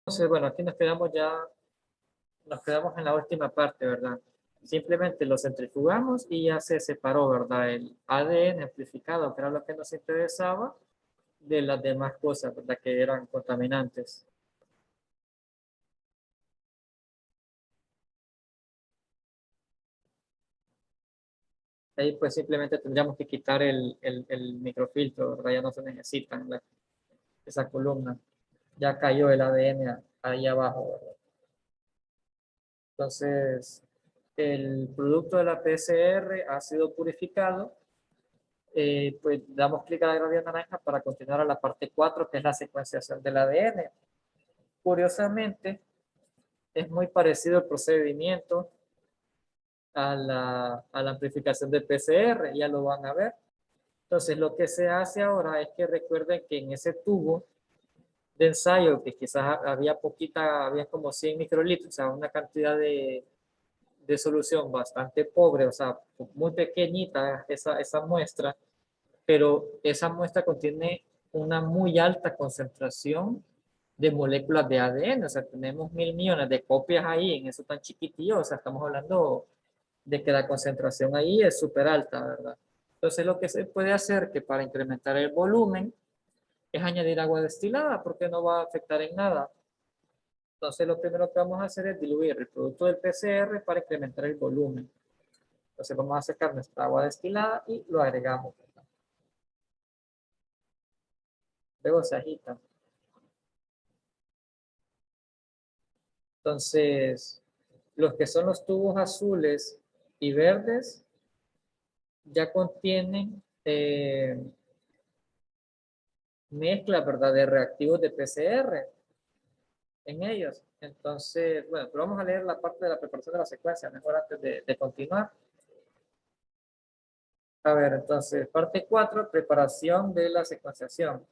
Entonces, bueno, aquí nos quedamos en la última parte, ¿verdad? Simplemente lo centrifugamos y ya se separó, ¿verdad? El ADN amplificado, que era lo que nos interesaba, de las demás cosas, ¿verdad? Que eran contaminantes. Ahí pues simplemente tendríamos que quitar el microfiltro, ¿verdad? Ya no se necesita esa columna. Ya cayó el ADN ahí abajo, ¿verdad? Entonces, el producto de la PCR ha sido purificado. Pues damos clic a la gradient naranja para continuar a la parte 4, que es la secuenciación del ADN. Curiosamente, es muy parecido el procedimiento a la amplificación de PCR, ya lo van a ver. Entonces, lo que se hace ahora es que recuerden que en ese tubo de ensayo, que quizás había poquita, había como 100 microlitros, o sea, una cantidad de solución bastante pobre, o sea, muy pequeñita esa muestra, pero esa muestra contiene una muy alta concentración de moléculas de ADN, o sea, tenemos 1.000 millones de copias ahí en eso tan chiquitillo, o sea, estamos hablando de que la concentración ahí es súper alta, ¿verdad? Entonces, lo que se puede hacer que para incrementar el volumen es añadir agua destilada, porque no va a afectar en nada. Entonces, lo primero que vamos a hacer es diluir el producto del PCR para incrementar el volumen. Entonces, vamos a sacar nuestra agua destilada y lo agregamos. Luego se agita. Entonces, los que son los tubos azules y verdes ya contienen mezcla, ¿verdad?, de reactivos de PCR en ellos. Entonces, bueno, pero vamos a leer la parte de la preparación de la secuencia, mejor antes de continuar. A ver, entonces, parte 4, preparación de la secuenciación.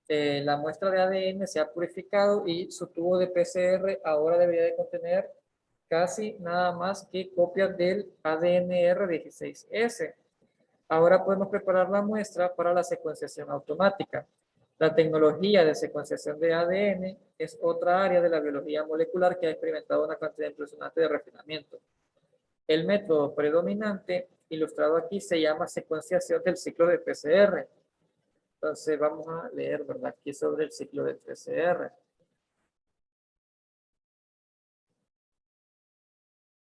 La muestra de ADN se ha purificado y su tubo de PCR ahora debería de contener casi nada más que copias del ADNR16S. Ahora podemos preparar la muestra para la secuenciación automática. La tecnología de secuenciación de ADN es otra área de la biología molecular que ha experimentado una cantidad impresionante de refinamiento. El método predominante, ilustrado aquí, se llama secuenciación del ciclo de PCR. Entonces vamos a leer, ¿verdad?, aquí sobre el ciclo de PCR.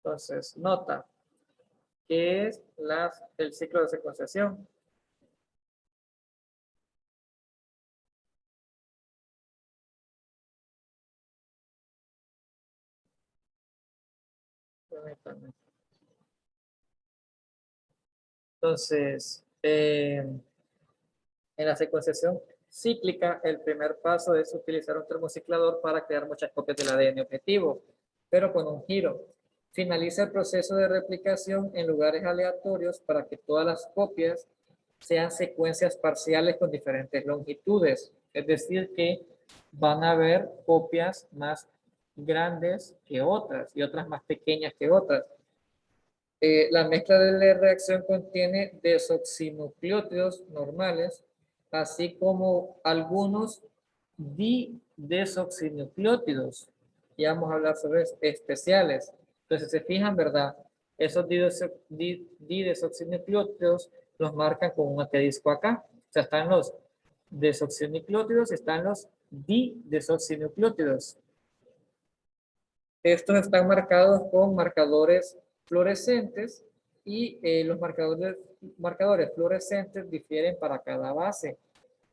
Entonces, nota, ¿qué es el ciclo de secuenciación? Permítanme. Entonces, en la secuenciación cíclica, el primer paso es utilizar un termociclador para crear muchas copias del ADN objetivo, pero con un giro. Finaliza el proceso de replicación en lugares aleatorios para que todas las copias sean secuencias parciales con diferentes longitudes. Es decir, que van a haber copias más grandes que otras y otras más pequeñas que otras. La mezcla de la reacción contiene desoxinucleótidos normales, así como algunos didesoxinucleótidos. Y vamos a hablar sobre especiales. Entonces, se fijan, ¿verdad? Esos didesoxinucleótidos los marcan con un asterisco acá. O sea, están los desoxinucleótidos y están los didesoxinucleótidos. Estos están marcados con marcadores fluorescentes y los marcadores fluorescentes difieren para cada base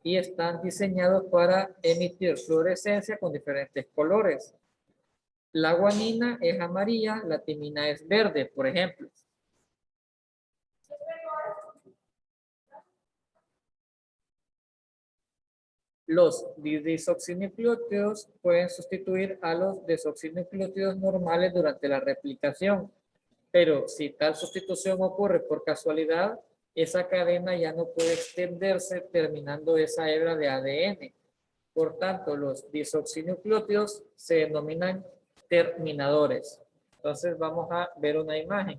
y están diseñados para emitir fluorescencia con diferentes colores. La guanina es amarilla, la timina es verde, por ejemplo. Los disoxinucleótidos pueden sustituir a los desoxinucleótidos normales durante la replicación. Pero si tal sustitución ocurre por casualidad, esa cadena ya no puede extenderse terminando esa hebra de ADN. Por tanto, los disoxinucleótidos se denominan terminadores. Entonces vamos a ver una imagen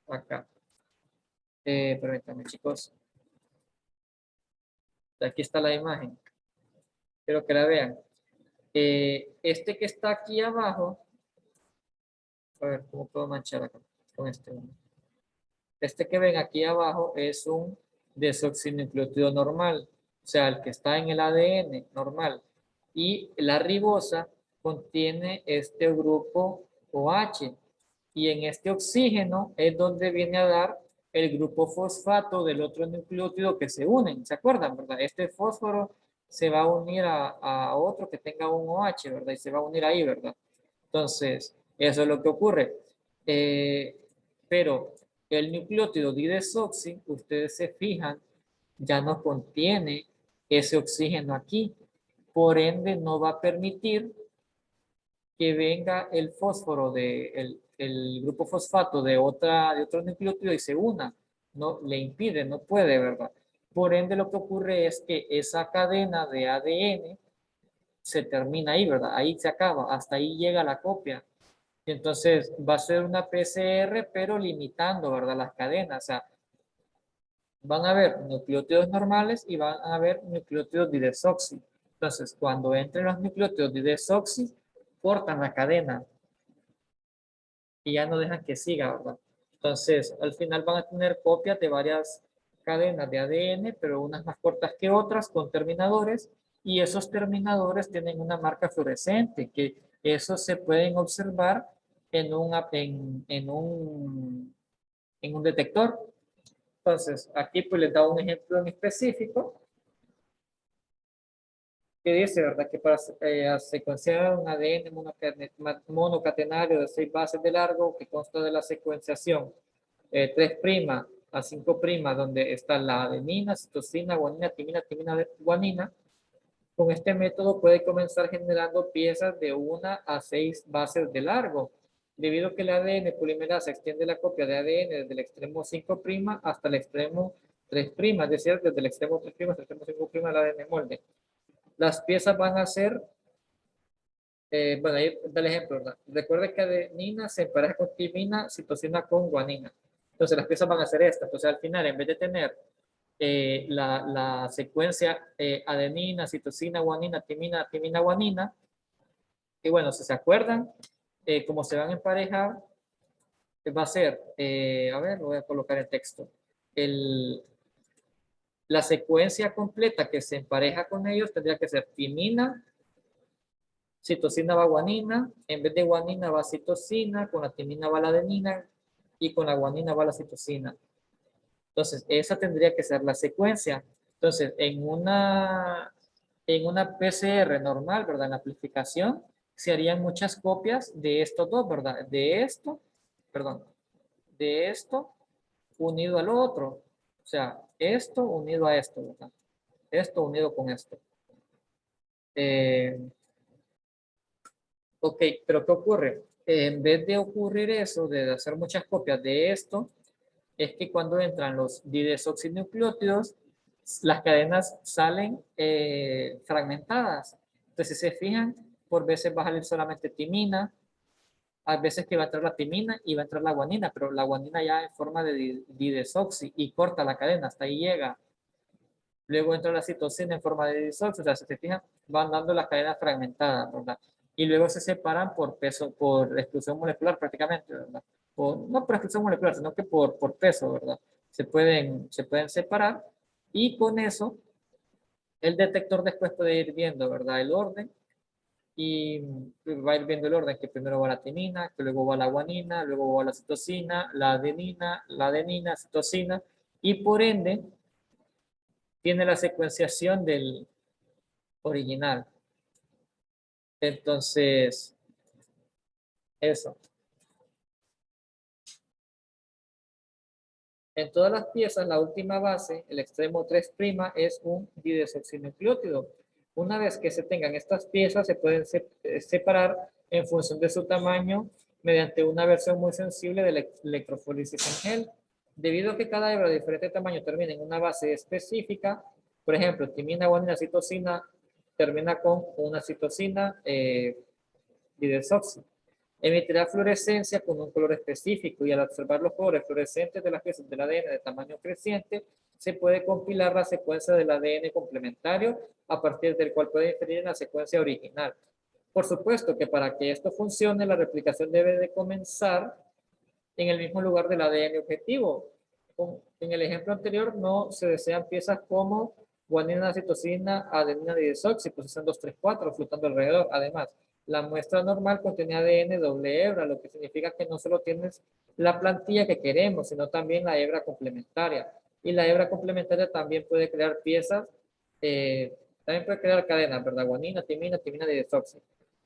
acá. Permítanme, chicos. Aquí está la imagen. Quiero que la vean. Este que está aquí abajo, a ver, ¿cómo puedo manchar acá con este? Este que ven aquí abajo es un desoxinucleótido normal, o sea, el que está en el ADN normal. Y la ribosa contiene este grupo OH. Y en este oxígeno es donde viene a dar el grupo fosfato del otro nucleótido que se unen. ¿Se acuerdan, verdad? Este fósforo se va a unir a otro que tenga un OH, ¿verdad? Y se va a unir ahí, ¿verdad? Entonces, eso es lo que ocurre. Eh, pero el nucleótido didesoxi, ustedes se fijan, ya no contiene ese oxígeno aquí. Por ende, no va a permitir que venga el fósforo el grupo fosfato de otro nucleótido y se una. No, le impide, no puede, ¿verdad? Por ende, lo que ocurre es que esa cadena de ADN se termina ahí, ¿verdad? Ahí se acaba, hasta ahí llega la copia. Entonces va a ser una PCR, pero limitando, ¿verdad? Las cadenas. O sea, van a haber nucleótidos normales y van a haber nucleótidos didesoxi. Entonces, cuando entren los nucleótidos didesoxi, cortan la cadena y ya no dejan que siga, ¿verdad? Entonces, al final van a tener copias de varias cadenas de ADN, pero unas más cortas que otras, con terminadores, y esos terminadores tienen una marca fluorescente, que eso se pueden observar en un detector. Entonces, aquí pues les da un ejemplo en específico que dice, ¿verdad? Que para secuenciar un ADN monocatenario de 6 bases de largo que consta de la secuenciación 3' a 5', donde está la adenina, citosina, guanina, timina, timina, guanina. Con este método puede comenzar generando piezas de 1 a 6 bases de largo, debido a que el ADN polimerasa extiende la copia de ADN desde el extremo 5' hasta el extremo 3', es decir, desde el extremo 3' hasta el extremo 5' del ADN molde. Las piezas van a ser, bueno, ahí da el ejemplo, ¿verdad? Recuerda que adenina se empareja con timina, citosina con guanina. Entonces las piezas van a ser estas. Entonces al final, en vez de tener la secuencia adenina, citosina, guanina, timina, timina, guanina, y bueno, si se acuerdan, como se van a emparejar, va a ser, a ver, lo voy a colocar en texto, el, la secuencia completa que se empareja con ellos tendría que ser timina, citosina va guanina, en vez de guanina va citosina, con la timina va la adenina y con la guanina va la citosina. Entonces, esa tendría que ser la secuencia. Entonces, en una PCR normal, ¿verdad? En la amplificación, se harían muchas copias de estos dos, ¿verdad? De esto, perdón, de esto unido al otro. O sea, esto unido a esto, ¿verdad? Esto unido con esto. Eh, Ok, pero ¿qué ocurre? En vez de ocurrir eso, de hacer muchas copias de esto, es que cuando entran los didesoxinucleótidos, las cadenas salen fragmentadas. Entonces, si se fijan, por veces va a salir solamente timina, a veces que va a entrar la timina y va a entrar la guanina, pero la guanina ya en forma de didesoxi y corta la cadena, hasta ahí llega. Luego entra la citosina en forma de disoxi, o sea, si se fijan, van dando las cadenas fragmentadas, ¿verdad? Y luego se separan por peso, por exclusión molecular prácticamente, ¿verdad? No por exclusión molecular, sino que por peso, ¿verdad? Se pueden separar y con eso el detector después puede ir viendo, ¿verdad? El orden y va a ir viendo el orden, que primero va la timina, que luego va la guanina, luego va la citosina, la adenina, citosina, y por ende tiene la secuenciación del original. Entonces, eso. En todas las piezas, la última base, el extremo 3' es un didesoxinucleótido. Una vez que se tengan estas piezas, se pueden separar en función de su tamaño mediante una versión muy sensible de la electrofólisis en gel. Debido a que cada hebra de diferente tamaño termina en una base específica, por ejemplo, timina, guanina, citosina, termina con una citosina didesoxi. Emitirá fluorescencia con un color específico y al observar los colores fluorescentes de las piezas del ADN de tamaño creciente, se puede compilar la secuencia del ADN complementario a partir del cual puede inferir en la secuencia original. Por supuesto que para que esto funcione, la replicación debe de comenzar en el mismo lugar del ADN objetivo. En el ejemplo anterior no se desean piezas como guanina, citosina, adenina y desoxi, pues son 2, 3, 4 flotando alrededor. Además, la muestra normal contiene ADN doble hebra, lo que significa que no solo tienes la plantilla que queremos, sino también la hebra complementaria. Y la hebra complementaria también puede crear piezas, también puede crear cadenas, ¿verdad? Guanina, timina y desoxi,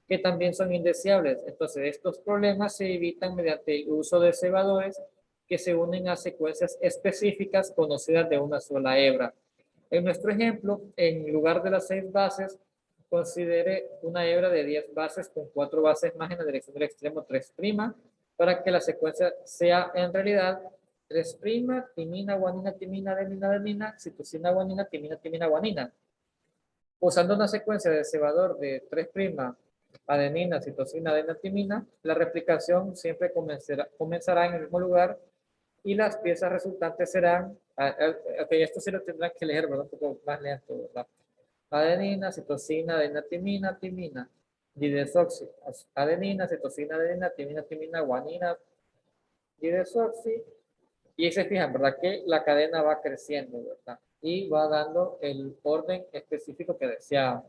que también son indeseables. Entonces, estos problemas se evitan mediante el uso de cebadores que se unen a secuencias específicas conocidas de una sola hebra. En nuestro ejemplo, en lugar de las 6 bases, considere una hebra de 10 bases con 4 bases más en la dirección del extremo 3' para que la secuencia sea en realidad 3', timina, guanina, timina, adenina, citosina, guanina, timina, guanina. Usando una secuencia de cebador de 3' adenina, citosina, adenina, timina, la replicación siempre comenzará en el mismo lugar y las piezas resultantes serán, ok, esto sí lo tendrán que leer, ¿verdad? Un poco más lento, ¿verdad? Adenina, citosina, adenina, timina, didesoxi, adenina, citosina, adenina, timina, guanina, didesoxi, y se fijan, ¿verdad? Que la cadena va creciendo, ¿verdad? Y va dando el orden específico que deseamos.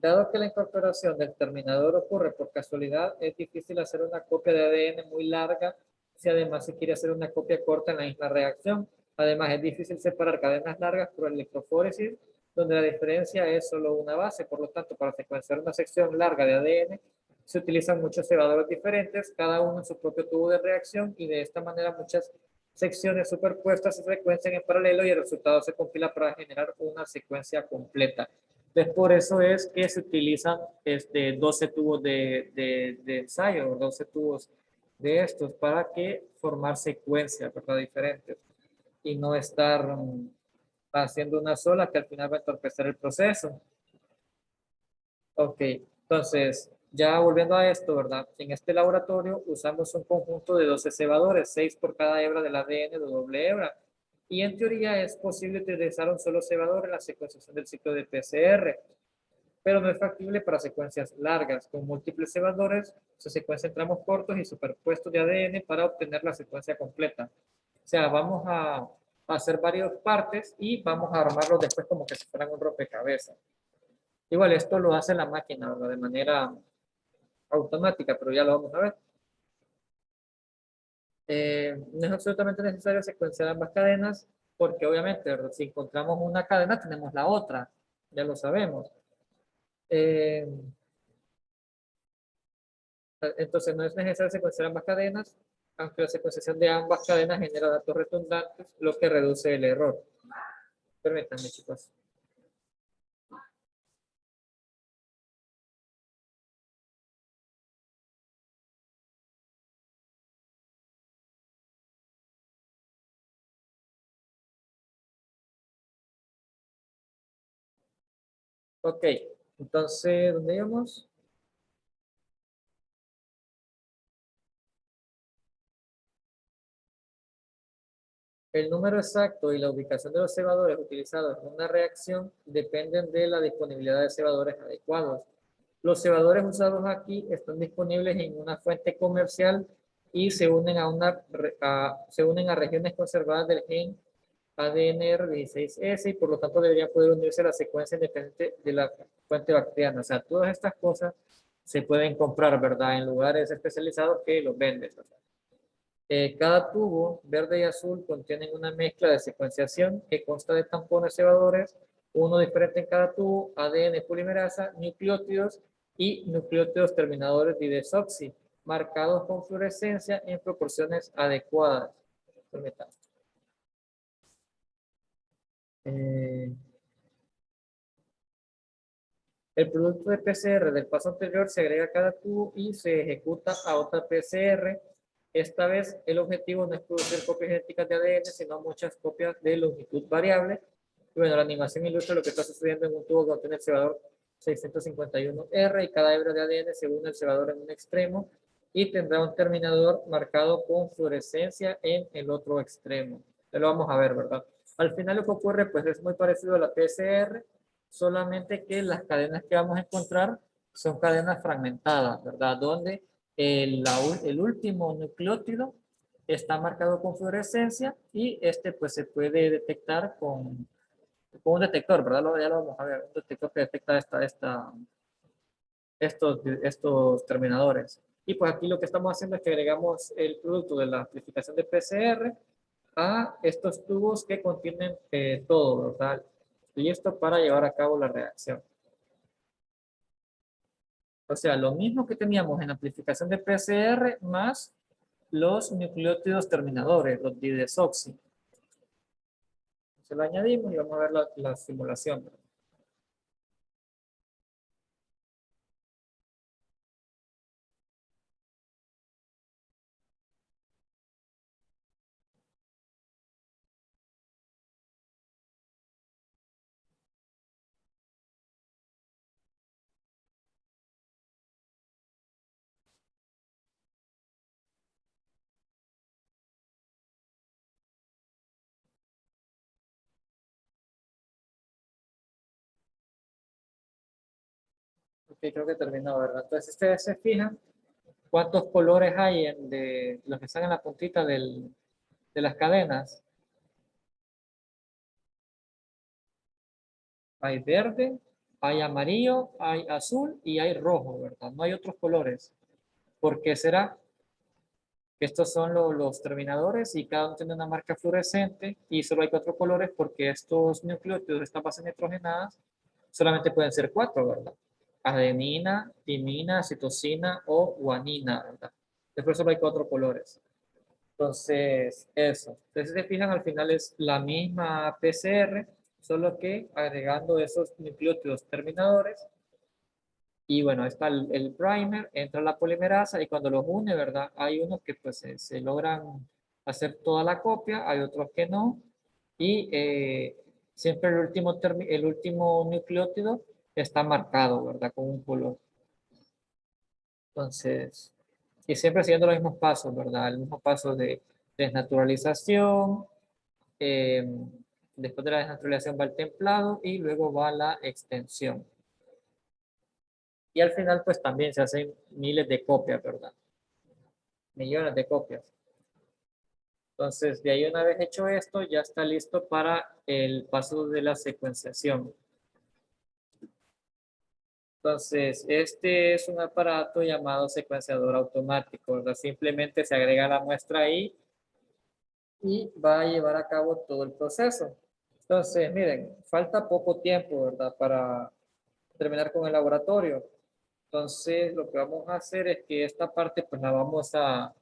Dado que la incorporación del terminador ocurre por casualidad, es difícil hacer una copia de ADN muy larga si además se quiere hacer una copia corta en la misma reacción. Además, es difícil separar cadenas largas por electroforesis, donde la diferencia es solo una base. Por lo tanto, para secuenciar una sección larga de ADN, se utilizan muchos cebadores diferentes, cada uno en su propio tubo de reacción, y de esta manera muchas secciones superpuestas se secuencian en paralelo y el resultado se compila para generar una secuencia completa. Entonces, por eso es que se utilizan 12 tubos de ensayo, 12 tubos de estos, para que formar secuencias, ¿verdad? Diferentes y no estar haciendo una sola que al final va a entorpecer el proceso. Ok, entonces, ya volviendo a esto, ¿verdad? En este laboratorio usamos un conjunto de 12 cebadores, 6 por cada hebra del ADN de doble hebra. Y en teoría es posible utilizar un solo cebador en la secuenciación del ciclo de PCR, pero no es factible para secuencias largas. Con múltiples cebadores se secuencian tramos cortos y superpuestos de ADN para obtener la secuencia completa. O sea, vamos a hacer varias partes y vamos a armarlos después como que si fueran un rompecabezas. Igual esto lo hace la máquina, ¿verdad? De manera automática, pero ya lo vamos a ver. No es absolutamente necesario secuenciar ambas cadenas porque obviamente, ¿verdad? Si encontramos una cadena tenemos la otra, ya lo sabemos. Eh, Entonces no es necesario secuenciar ambas cadenas, aunque la secuenciación de ambas cadenas genera datos redundantes, lo que reduce el error. Permítanme, chicos. Ok, entonces, ¿dónde íbamos? El número exacto y la ubicación de los cebadores utilizados en una reacción dependen de la disponibilidad de cebadores adecuados. Los cebadores usados aquí están disponibles en una fuente comercial y se unen se unen a regiones conservadas del gen ADNR16S y por lo tanto debería poder unirse a la secuencia independiente de la fuente bacteriana. O sea, todas estas cosas se pueden comprar, ¿verdad? En lugares especializados que los venden. ¿Verdad? Cada tubo verde y azul contienen una mezcla de secuenciación que consta de tampones cebadores, uno diferente en cada tubo, ADN polimerasa, nucleótidos y nucleótidos terminadores didesoxi, marcados con fluorescencia en proporciones adecuadas. Eh, El producto de PCR del paso anterior se agrega a cada tubo y se ejecuta a otra PCR. Esta vez el objetivo no es producir copias genéticas de ADN, sino muchas copias de longitud variable. Y bueno, la animación ilustra lo que está sucediendo en un tubo que contiene el cebador 651R y cada hebra de ADN se une al cebador en un extremo y tendrá un terminador marcado con fluorescencia en el otro extremo. Ya lo vamos a ver, ¿verdad? Al final lo que ocurre pues es muy parecido a la PCR, solamente que las cadenas que vamos a encontrar son cadenas fragmentadas, ¿verdad? Donde el último nucleótido está marcado con fluorescencia y este pues se puede detectar con un detector, ¿verdad? Ya lo vamos a ver, un detector que detecta estos terminadores. Y pues aquí lo que estamos haciendo es que agregamos el producto de la amplificación de PCR a estos tubos que contienen todo, ¿verdad? Listo para llevar a cabo la reacción. O sea, lo mismo que teníamos en la amplificación de PCR más los nucleótidos terminadores, los didesoxi. Se lo añadimos y vamos a ver la simulación. Ok, creo que terminó, ¿verdad? Entonces, ustedes se fijan cuántos colores hay de los que están en la puntita de las cadenas. Hay verde, hay amarillo, hay azul y hay rojo, ¿verdad? No hay otros colores. ¿Por qué será? Que estos son los terminadores y cada uno tiene una marca fluorescente y solo hay cuatro colores porque estos nucleótidos, estas bases nitrogenadas, solamente pueden ser cuatro, ¿verdad? Adenina, timina, citosina o guanina, ¿verdad? Después solo hay cuatro colores. Entonces, eso. Entonces, si se fijan, al final es la misma PCR, solo que agregando esos nucleótidos terminadores. Y bueno, está el primer, entra la polimerasa y cuando los une, ¿verdad? Hay unos que pues se logran hacer toda la copia, hay otros que no. Y siempre el último nucleótido está marcado, ¿verdad? Con un color. Entonces, y siempre siguiendo los mismos pasos, ¿verdad? El mismo paso de desnaturalización, eh, después de la desnaturalización va el templado y luego va la extensión. Y al final, pues también se hacen miles de copias, ¿verdad? Millones de copias. Entonces, de ahí una vez hecho esto, ya está listo para el paso de la secuenciación. Entonces, este es un aparato llamado secuenciador automático, ¿verdad? Simplemente se agrega la muestra ahí y va a llevar a cabo todo el proceso. Entonces, miren, falta poco tiempo, ¿verdad? Para terminar con el laboratorio. Entonces, lo que vamos a hacer es que esta parte, pues la vamos a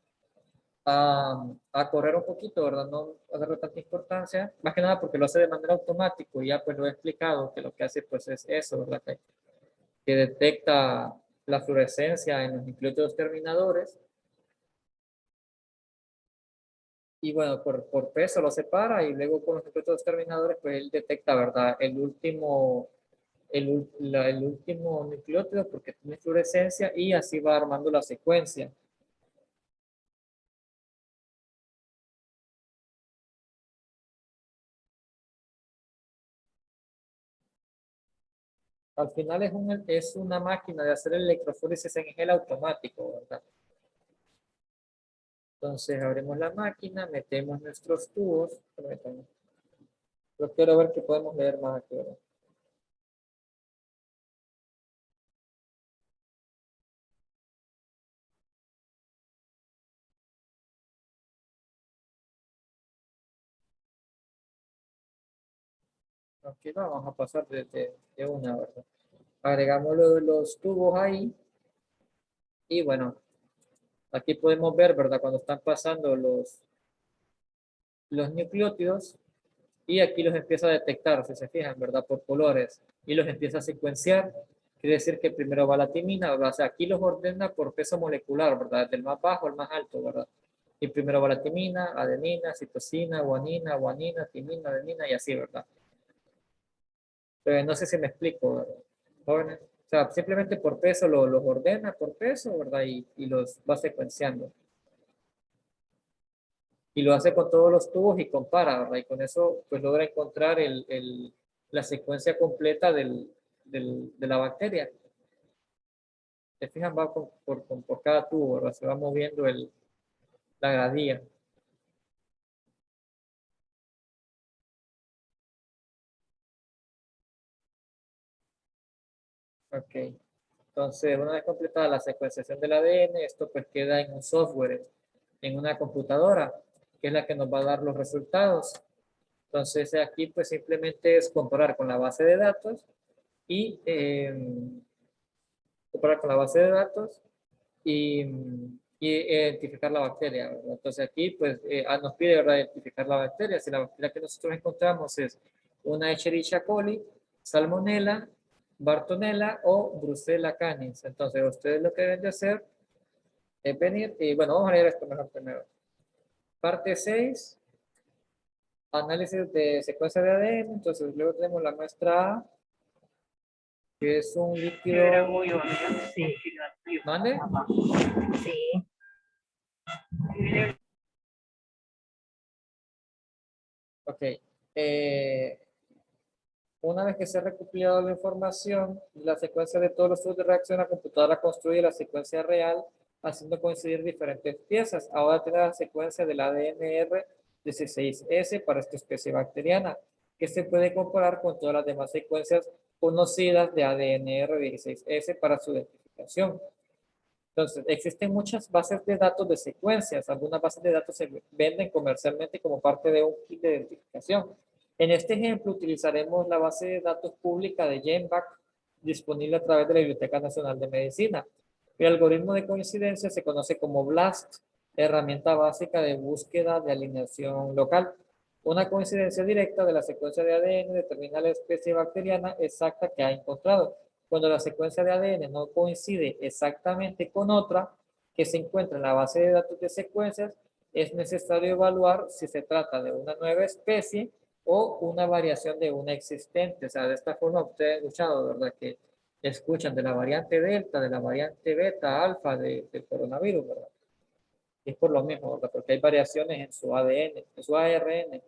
correr un poquito, ¿verdad? No a darle tanta importancia, más que nada porque lo hace de manera automática y ya pues lo he explicado, que lo que hace pues es eso, ¿verdad? Que detecta la fluorescencia en los nucleótidos terminadores y bueno, por peso lo separa y luego con los nucleótidos terminadores pues él detecta, ¿verdad? El último nucleótido porque tiene fluorescencia y así va armando la secuencia. Al final es una máquina de hacer electroforesis en gel automático, ¿verdad? Entonces abrimos la máquina, metemos nuestros tubos. Permítanme. Yo quiero ver que podemos leer más aquí, ¿verdad? Aquí vamos a pasar de una, ¿verdad? Agregamos los tubos ahí y bueno, aquí podemos ver, ¿verdad? Cuando están pasando los nucleótidos y aquí los empieza a detectar, si se fijan, ¿verdad? Por colores y los empieza a secuenciar. Quiere decir que primero va la timina, ¿verdad? O sea, aquí los ordena por peso molecular, ¿verdad? Del más bajo al más alto, ¿verdad? Y primero va la timina, adenina, citosina, guanina, timina, adenina y así, ¿verdad? Pero no sé si me explico, ¿verdad? Jóvenes. O sea, simplemente por peso los ordena por peso, ¿verdad? Y los va secuenciando. Y lo hace con todos los tubos y compara, ¿verdad? Y con eso pues logra encontrar la secuencia completa de la bacteria. Se fijan, va por cada tubo, ¿verdad? Se va moviendo la gradía. Ok. Entonces, una vez completada la secuenciación del ADN, esto pues queda en un software, en una computadora, que es la que nos va a dar los resultados. Entonces, aquí pues simplemente es comparar con la base de datos y comparar con la base de datos y, y identificar la bacteria, ¿verdad? Entonces aquí pues nos pide, ¿verdad?, identificar la bacteria. Si la bacteria que nosotros encontramos es una Escherichia coli, Salmonella, Bartonella o Brucella canis. Entonces ustedes lo que deben de hacer es venir y bueno, vamos a leer esto mejor primero. Parte 6, análisis de secuencia de ADN. Entonces luego tenemos la muestra A, que es un líquido... Era muy obvio, sí. ¿Mande? Sí. Ok. Una vez que se ha recopilado la información, la secuencia de todos los tubos de reacción, la computadora construye la secuencia real, haciendo coincidir diferentes piezas. Ahora tiene la secuencia del ADNR 16S para esta especie bacteriana, que se puede comparar con todas las demás secuencias conocidas de ADNR 16S para su identificación. Entonces, existen muchas bases de datos de secuencias. Algunas bases de datos se venden comercialmente como parte de un kit de identificación. En este ejemplo, utilizaremos la base de datos pública de GenBack disponible a través de la Biblioteca Nacional de Medicina. El algoritmo de coincidencia se conoce como BLAST, herramienta básica de búsqueda de alineación local. Una coincidencia directa de la secuencia de ADN determina la especie bacteriana exacta que ha encontrado. Cuando la secuencia de ADN no coincide exactamente con otra que se encuentra en la base de datos de secuencias, es necesario evaluar si se trata de una nueva especie o una variación de una existente. O sea, de esta forma ustedes han escuchado, ¿verdad? Que escuchan de la variante delta, de la variante beta, alfa del coronavirus, ¿verdad? Es por lo mismo, ¿verdad? Porque hay variaciones en su ADN, en su ARN.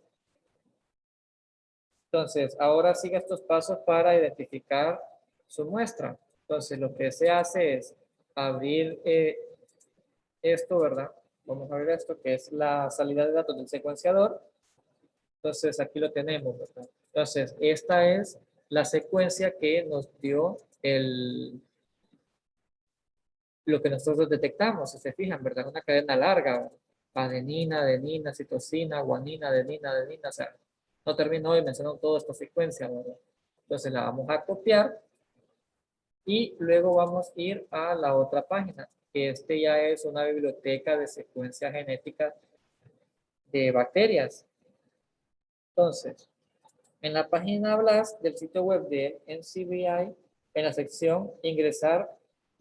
Entonces, ahora sigue estos pasos para identificar su muestra. Entonces, lo que se hace es abrir esto, ¿verdad? Vamos a ver esto, que es la salida de datos del secuenciador. Entonces, aquí lo tenemos, ¿verdad? Entonces, esta es la secuencia que nos dio lo que nosotros detectamos, si se fijan, ¿verdad? Una cadena larga, ¿verdad? Adenina, adenina, citosina, guanina, adenina, adenina, o sea, no termino hoy mencionando toda esta secuencia, ¿verdad? Entonces la vamos a copiar y luego vamos a ir a la otra página, que este ya es una biblioteca de secuencia genética de bacterias. Entonces, en la página BLAST del sitio web de NCBI, en la sección ingresar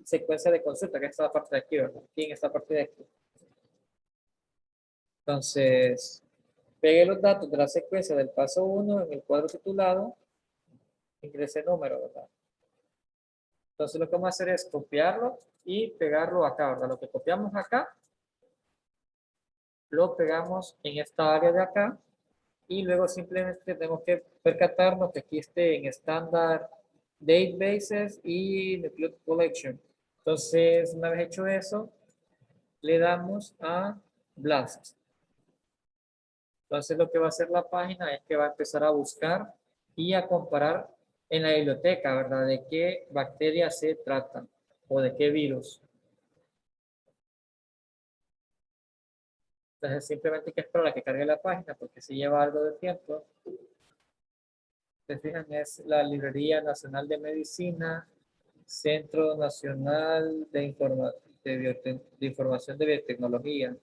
secuencia de consulta, que es esta parte de aquí, ¿verdad? Aquí en esta parte de aquí. Entonces, pegué los datos de la secuencia del paso 1 en el cuadro titulado, ingresé número, ¿verdad? Entonces lo que vamos a hacer es copiarlo y pegarlo acá, ¿verdad? Lo que copiamos acá, lo pegamos en esta área de acá y luego simplemente tenemos que percatarnos que aquí esté en estándar databases y nucleic collection. Entonces, una vez hecho eso, le damos a BLAST. Entonces lo que va a hacer la página es que va a empezar a buscar y a comparar en la biblioteca, ¿verdad? De qué bacterias se tratan o de qué virus. Entonces simplemente hay que esperar a que cargue la página porque si lleva algo de tiempo. Se fijan, es la Librería Nacional de Medicina, Centro Nacional de Información de Biotecnología.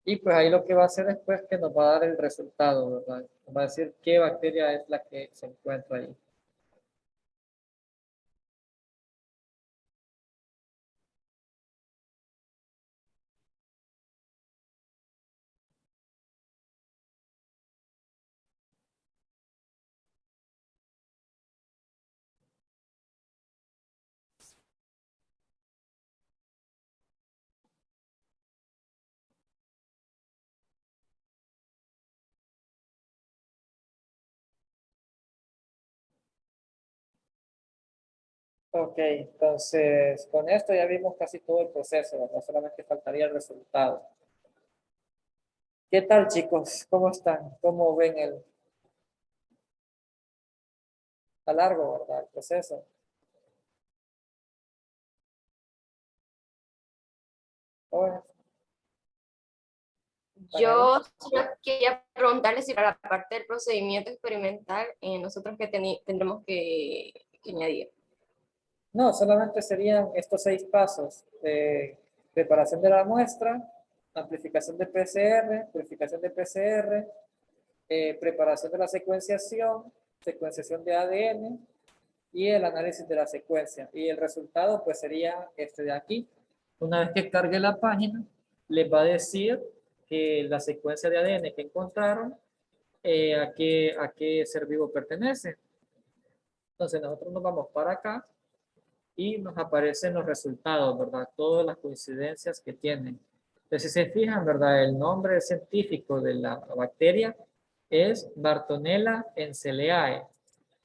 Y pues ahí lo que va a hacer después es que nos va a dar el resultado, ¿verdad? Nos va a decir qué bacteria es la que se encuentra ahí. Ok, entonces con esto ya vimos casi todo el proceso, ¿verdad? Solamente faltaría el resultado. ¿Qué tal, chicos? ¿Cómo están? ¿Cómo ven a largo, verdad? El proceso. Bueno, ¿están ahí? Yo solo quería preguntarle si para la parte del procedimiento experimental, nosotros que tendremos que añadir. No, solamente serían estos 6 pasos. Preparación de la muestra, amplificación de PCR, purificación de PCR, preparación de la secuenciación de ADN y el análisis de la secuencia. Y el resultado pues sería este de aquí. Una vez que cargue la página, les va a decir que la secuencia de ADN que encontraron, a qué ser vivo pertenece. Entonces nosotros nos vamos para acá y nos aparecen los resultados, ¿verdad? Todas las coincidencias que tienen. Entonces, si se fijan, ¿verdad? El nombre científico de la bacteria es Bartonella enseleae.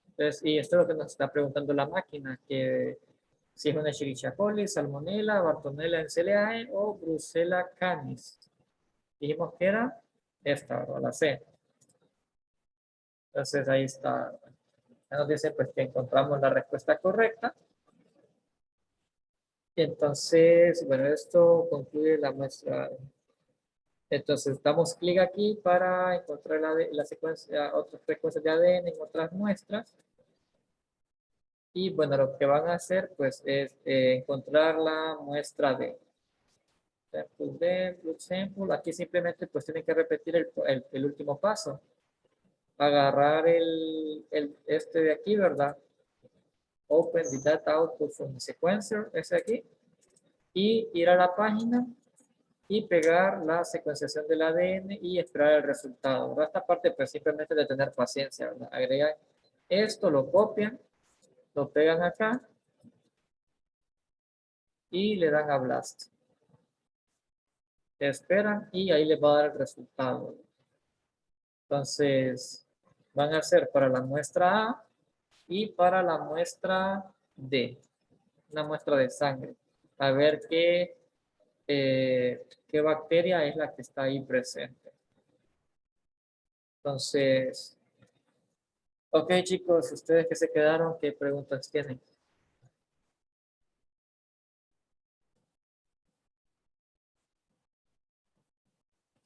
Entonces, y esto es lo que nos está preguntando la máquina, que si es una Escherichia coli, Salmonella, Bartonella enseleae o Brucella canis. Dijimos que era esta, ¿verdad? La C. Entonces, ahí está. Ya nos dice pues que encontramos la respuesta correcta. Entonces, bueno, esto concluye la muestra. Entonces, damos clic aquí para encontrar la secuencia, otras frecuencias de ADN en otras muestras. Y bueno, lo que van a hacer pues es encontrar la muestra de sample de blood sample. Aquí simplemente pues tienen que repetir el último paso. Agarrar este de aquí, ¿verdad? Open the data output from the sequencer, ese aquí. Y ir a la página y pegar la secuenciación del ADN y esperar el resultado, ¿verdad? Esta parte pues simplemente de tener paciencia, ¿verdad? Agregan esto, lo copian, lo pegan acá y le dan a Blast. Esperan y ahí les va a dar el resultado. Entonces, van a hacer para la muestra A y para la muestra D, una muestra de sangre. A ver qué bacteria es la que está ahí presente. Entonces, ok, chicos, ustedes que se quedaron, ¿qué preguntas tienen?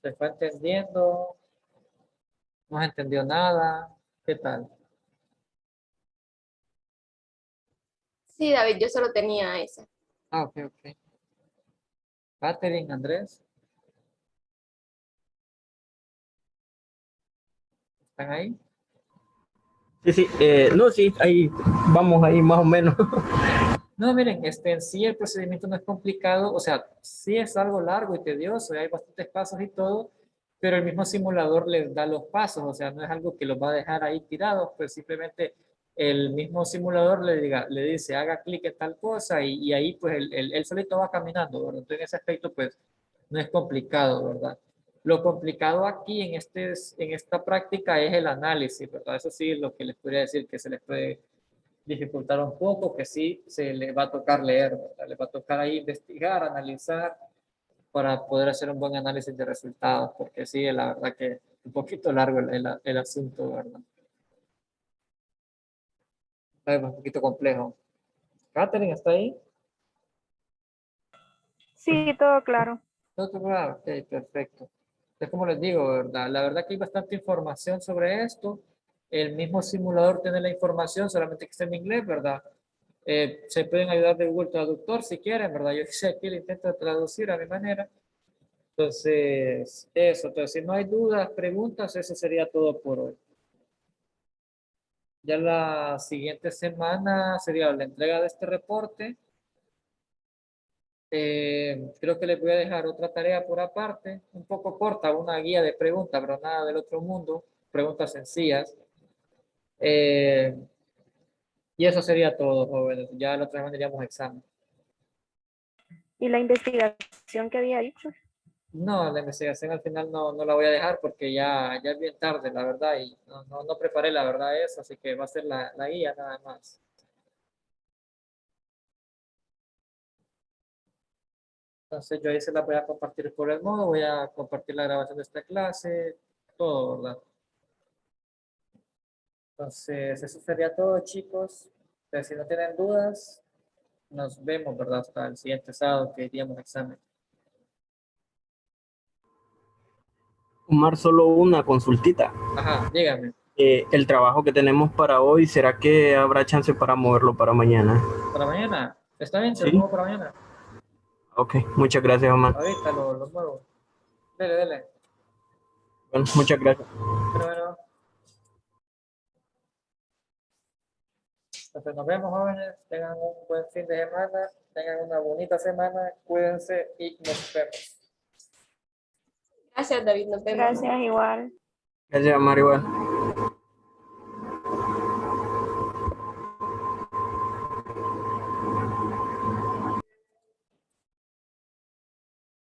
¿Se fue entendiendo? ¿No se entendió nada? ¿Qué tal? Sí, David, yo solo tenía esa. Ah, ok, ok. Catherine, Andrés, ¿están ahí? Sí, sí, no, sí, ahí vamos ahí más o menos. No, miren, en sí el procedimiento no es complicado, o sea, sí es algo largo y tedioso, y hay bastantes pasos y todo, pero el mismo simulador les da los pasos, o sea, no es algo que los va a dejar ahí tirados, pues simplemente el mismo simulador le dice, haga clic en tal cosa, y ahí pues él solito va caminando, ¿verdad? Entonces en ese aspecto pues no es complicado, ¿verdad? Lo complicado aquí en esta práctica es el análisis, ¿verdad? Eso sí es lo que les podría decir que se les puede dificultar un poco, que sí se le va a tocar leer, ¿verdad? Le va a tocar ahí investigar, analizar, para poder hacer un buen análisis de resultados, porque sí, la verdad que un poquito largo el asunto, ¿verdad? Es un poquito complejo. Catherine, ¿está ahí? Sí, todo claro. No, ok, perfecto. Es como les digo, ¿verdad? La verdad que hay bastante información sobre esto. El mismo simulador tiene la información, solamente que está en inglés, ¿verdad? Se pueden ayudar de Google Traductor si quieren, ¿verdad? Yo hice aquí el intento de traducir a mi manera. Entonces, eso. Entonces, si no hay dudas, preguntas, eso sería todo por hoy. Ya la siguiente semana sería la entrega de este reporte. Creo que les voy a dejar otra tarea por aparte, un poco corta, una guía de preguntas, pero nada del otro mundo, preguntas sencillas. Eh, y eso sería todo, jóvenes. Ya la otra vez tendríamos examen. ¿Y la investigación que había dicho? No, la investigación al final no la voy a dejar porque ya es bien tarde, la verdad, y no preparé la verdad eso, así que va a ser la guía nada más. Entonces yo ahí se las voy a compartir por el modo, voy a compartir la grabación de esta clase, todo, ¿verdad? Entonces eso sería todo, chicos. Entonces, si no tienen dudas, nos vemos, ¿verdad? Hasta el siguiente sábado que iríamos a examen. Omar, solo una consultita. Ajá, dígame. El trabajo que tenemos para hoy, ¿será que habrá chance para moverlo para mañana? ¿Para mañana? ¿Está bien? ¿Se lo Sí. muevo para mañana? Ok, muchas gracias, Omar. Ahorita lo muevo. Dele, dele. Bueno, muchas gracias. Bueno. Entonces nos vemos, jóvenes. Tengan un buen fin de semana. Tengan una bonita semana. Cuídense y nos vemos. Gracias, David. Nos vemos. Gracias, igual. Gracias, Omar, igual.